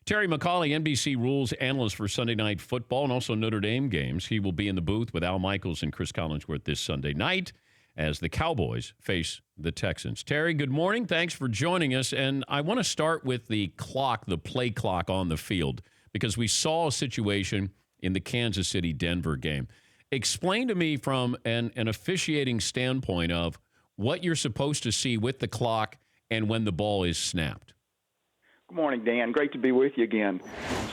Terry McAulay, NBC Rules analyst for Sunday Night Football and also Notre Dame games. He will be in the booth with Al Michaels and Chris Collinsworth this Sunday night as the Cowboys face the Texans. Terry, good morning. Thanks for joining us. And I want to start with the clock, the play clock on the field, because we saw a situation in the Kansas City-Denver game. Explain to me from an officiating standpoint of what you're supposed to see with the clock and when the ball is snapped. Good morning, Dan. Great to be with you again.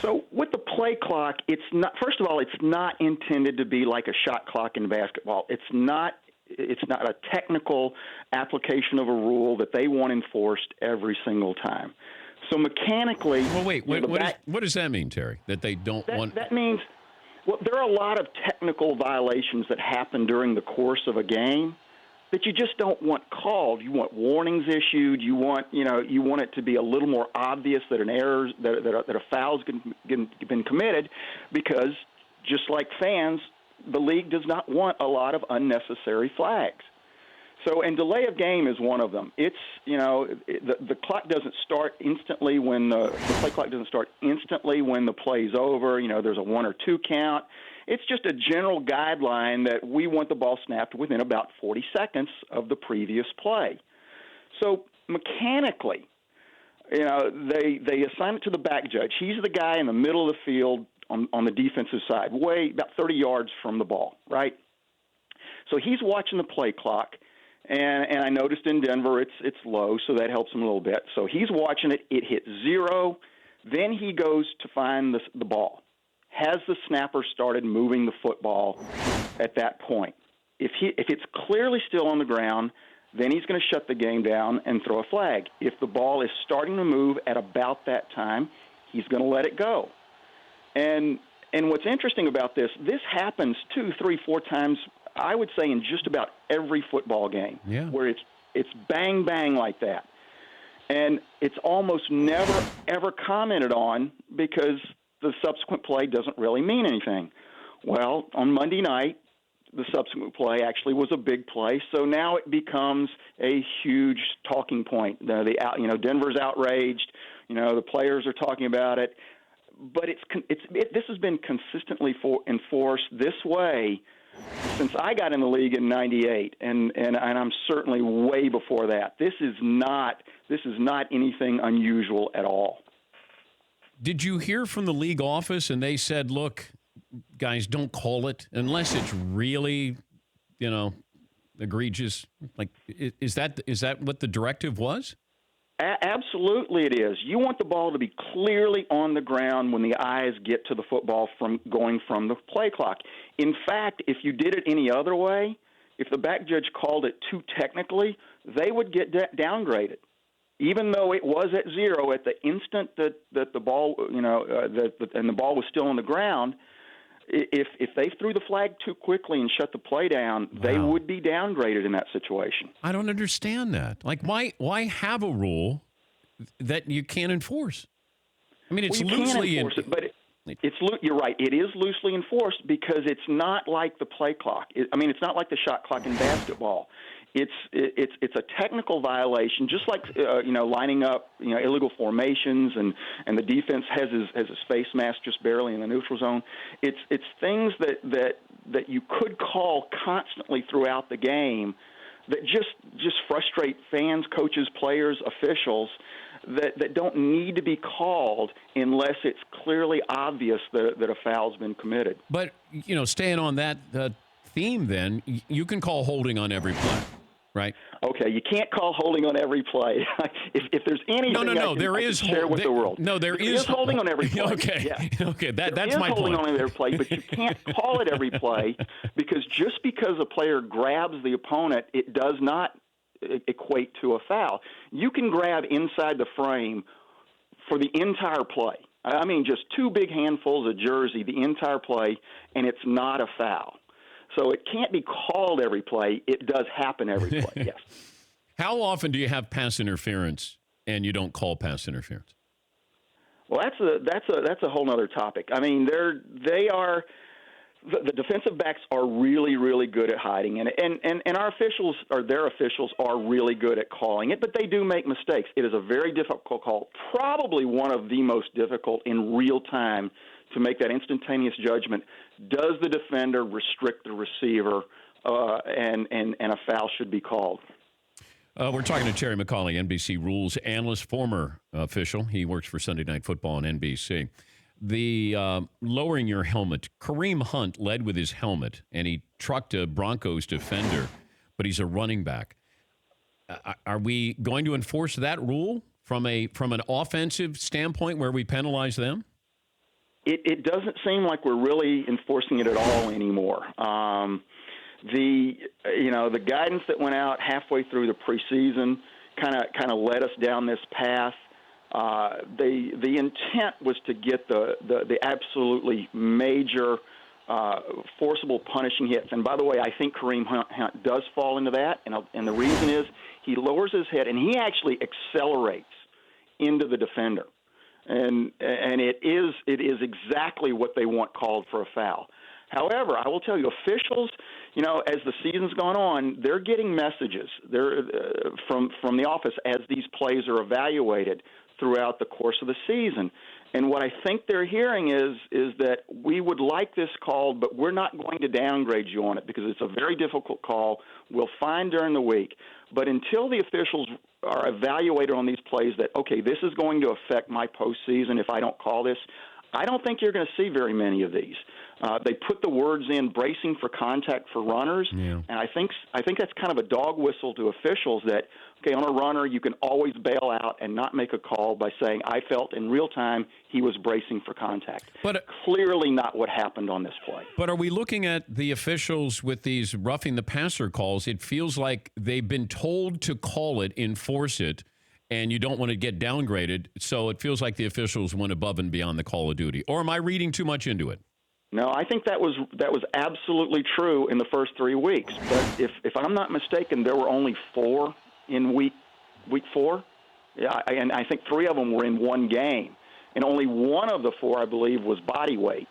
So with the play clock, it's not. First of all, it's not intended to be like a shot clock in basketball. It's not a technical application of a rule that they want enforced every single time. So mechanically, well, wait. What does that mean, Terry? That they don't want? That means, well, there are a lot of technical violations that happen during the course of a game that you just don't want called. You want warnings issued. You want it to be a little more obvious that an error, that a foul's been committed, because just like fans, the league does not want a lot of unnecessary flags. So, and delay of game is one of them. It's, the clock doesn't start instantly when the play clock doesn't start instantly when the play's over. There's a 1 or 2 count. It's just a general guideline that we want the ball snapped within about 40 seconds of the previous play. So mechanically, they assign it to the back judge. He's the guy in the middle of the field on the defensive side, way about 30 yards from the ball, right? So he's watching the play clock, and I noticed in Denver it's low, so that helps him a little bit. So he's watching it. It hits 0. Then he goes to find the ball. Has the snapper started moving the football at that point? If it's clearly still on the ground, then he's going to shut the game down and throw a flag. If the ball is starting to move at about that time, he's going to let it go. And what's interesting about this happens 2, 3, 4 times, I would say, in just about every football game, where it's bang, bang like that. And it's almost never, ever commented on because the subsequent play doesn't really mean anything. Well, on Monday night, the subsequent play actually was a big play, so now it becomes a huge talking point. Denver's outraged. The players are talking about it, but this has been consistently enforced this way since I got in the league in '98, and I'm certainly way before that. This is not anything unusual at all. Did you hear from the league office and they said, look, guys, don't call it unless it's really, egregious? Like, is that what the directive was? Absolutely it is. You want the ball to be clearly on the ground when the eyes get to the football from going from the play clock. In fact, if you did it any other way, if the back judge called it too technically, they would get downgraded. Even though it was at 0 at the instant that the ball, and the ball was still on the ground, if they threw the flag too quickly and shut the play down, they would be downgraded in that situation. I don't understand that. Like, why have a rule that you can't enforce? I mean, it's loosely enforce it, but you're right. It is loosely enforced because it's not like the play clock. It's not like the shot clock in basketball. It's a technical violation, just like lining up illegal formations, and the defense has his face mask just barely in the neutral zone. It's things that you could call constantly throughout the game that just frustrate fans, coaches, players, officials that don't need to be called unless it's clearly obvious that a foul's been committed. But staying on that theme, then you can call holding on every play. Right. Okay, you can't call holding on every play. if there's anything I can share with the world. No, there is holding on every play. Okay, yeah. Okay, that's my point. Holding on every play, but you can't call it every play because just because a player grabs the opponent, it does not equate to a foul. You can grab inside the frame for the entire play. I mean, just 2 big handfuls of jersey, the entire play, and it's not a foul. So it can't be called every play. It does happen every play, yes. How often do you have pass interference and you don't call pass interference? Well, that's a whole other topic. I mean, they are The defensive backs are really, really good at hiding, and our officials, or their officials, are really good at calling it, but they do make mistakes. It is a very difficult call, probably one of the most difficult in real time to make that instantaneous judgment. Does the defender restrict the receiver, and a foul should be called? We're talking to Terry McAulay, NBC rules analyst, former official. He works for Sunday Night Football on NBC. The lowering your helmet. Kareem Hunt led with his helmet, and he trucked a Broncos defender, but he's a running back. Are we going to enforce that rule from an offensive standpoint where we penalize them? It doesn't seem like we're really enforcing it at all anymore. The guidance that went out halfway through the preseason kind of led us down this path. The intent was to get the absolutely major forcible punishing hits. And by the way, I think Kareem Hunt does fall into that. And the reason is he lowers his head and he actually accelerates into the defender. And it is exactly what they want called for a foul. However, I will tell you, officials, as the season's gone on, they're getting messages from the office as these plays are evaluated throughout the course of the season. And what I think they're hearing is that we would like this called, but we're not going to downgrade you on it because it's a very difficult call. We'll find during the week. But until the officials are evaluated on these plays that, okay, this is going to affect my postseason if I don't call this, I don't think you're going to see very many of these. They put the words in bracing for contact for runners, and I think that's kind of a dog whistle to officials that, okay, on a runner you can always bail out and not make a call by saying, I felt in real time he was bracing for contact. But clearly not what happened on this play. But are we looking at the officials with these roughing the passer calls? It feels like they've been told to call it, enforce it, and you don't want to get downgraded, so it feels like the officials went above and beyond the call of duty. Or am I reading too much into it? No, I think that was absolutely true in the first 3 weeks. But if I'm not mistaken, there were only 4 in week 4. Yeah, and I think 3 of them were in one game, and only one of the 4, I believe, was body weight,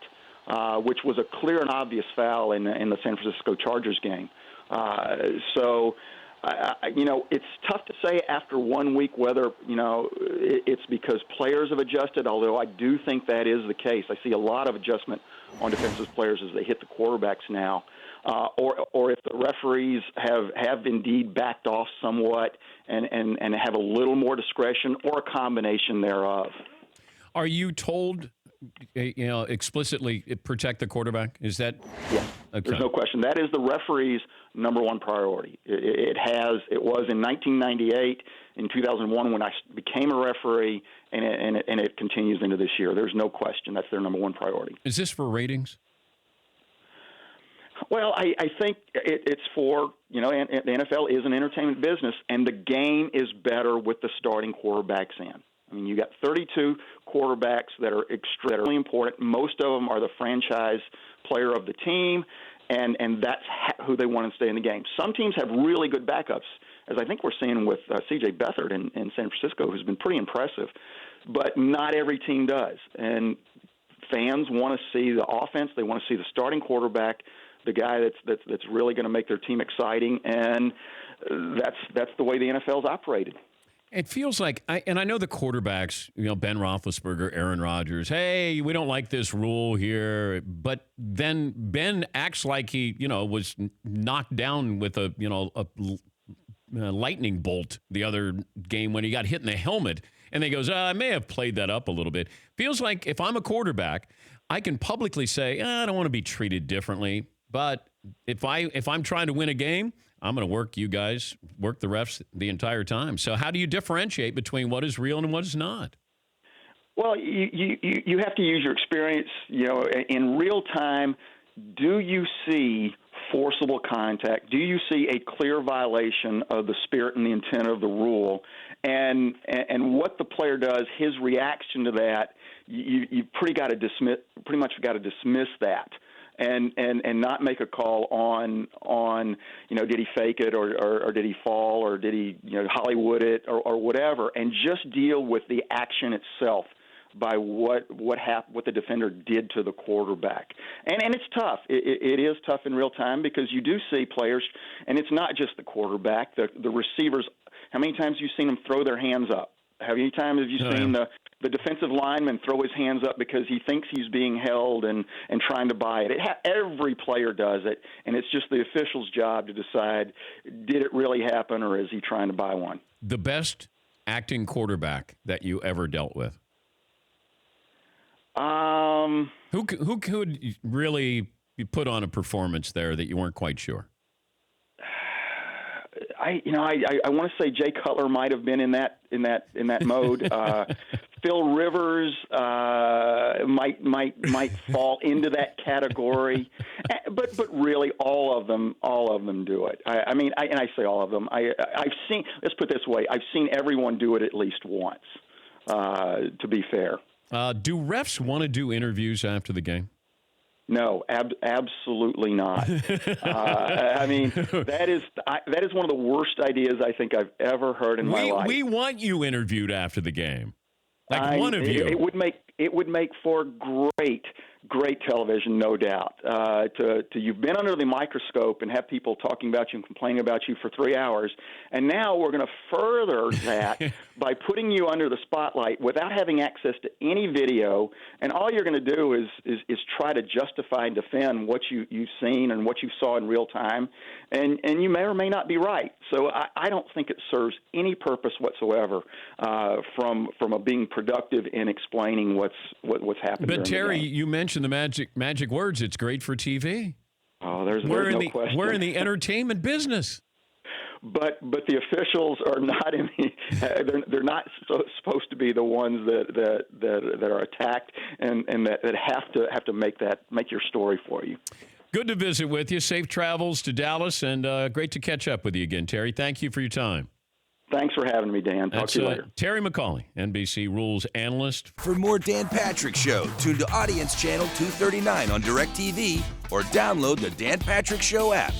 which was a clear and obvious foul in the San Francisco Chargers game. It's tough to say after 1 week whether, it's because players have adjusted, although I do think that is the case. I see a lot of adjustment on defensive players as they hit the quarterbacks now, or if the referees have indeed backed off somewhat and have a little more discretion, or a combination thereof. Are you told, explicitly protect the quarterback? Is that? Yes. Okay. There's no question. That is the referee's number one priority. It was in 1998, in 2001 when I became a referee, and it continues into this year. There's no question. That's their number one priority. Is this for ratings? Well, I think it's for, and the NFL is an entertainment business, and the game is better with the starting quarterbacks in. I mean, you got 32 quarterbacks that are extremely important. Most of them are the franchise player of the team, and that's who they want to stay in the game. Some teams have really good backups, as I think we're seeing with C.J. Beathard in San Francisco, who's been pretty impressive. But not every team does. And fans want to see the offense. They want to see the starting quarterback, the guy that's really going to make their team exciting, and that's the way the NFL's operated. It feels like, I know the quarterbacks, Ben Roethlisberger, Aaron Rodgers, hey, we don't like this rule here. But then Ben acts like he, was knocked down with a lightning bolt the other game when he got hit in the helmet. And they goes, I may have played that up a little bit. Feels like if I'm a quarterback, I can publicly say, I don't want to be treated differently. But if I'm trying to win a game, I'm going to work you guys, work the refs the entire time. So how do you differentiate between what is real and what is not? Well, you have to use your experience. In real time, do you see forcible contact? Do you see a clear violation of the spirit and the intent of the rule? And what the player does, his reaction to that, you pretty much got to dismiss that. And not make a call on did he fake it or did he fall or did he Hollywood it or whatever, and just deal with the action itself. by what the defender did to the quarterback. And it's tough. It is tough in real time because you do see players, and it's not just the quarterback, the receivers. How many times have you seen them throw their hands up? How many times have you seen the defensive lineman throw his hands up because he thinks he's being held and trying to buy it? Every player does it, and it's just the official's job to decide, did it really happen or is he trying to buy one? The best acting quarterback that you ever dealt with? Who could really put on a performance there that you weren't quite sure? I want to say Jay Cutler might have been in that mode. Phil Rivers might fall into that category, but really all of them do it. I say all of them. I've seen. Let's put it this way: I've seen everyone do it at least once. To be fair, do refs want to do interviews after the game? No, absolutely not. That is one of the worst ideas I think I've ever heard in my life. We want you interviewed after the game, one of you. It would make for great television, no doubt. You've been under the microscope and have people talking about you and complaining about you for 3 hours, and now we're going to further that by putting you under the spotlight without having access to any video, and all you're going to do is try to justify and defend what you've seen and what you saw in real time, and you may or may not be right. So I don't think it serves any purpose whatsoever from being productive in explaining what's happened. But Terry, you mentioned the magic words. It's great for TV. Oh, there's no question. We're in the entertainment business. But the officials are not in the. They're not supposed to be the ones that are attacked and that have to make your story for you. Good to visit with you. Safe travels to Dallas, and great to catch up with you again, Terry. Thank you for your time. Thanks for having me, Dan. Talk to you later. Terry McAulay, NBC Rules analyst. For more Dan Patrick Show, tune to Audience Channel 239 on DirecTV or download the Dan Patrick Show app.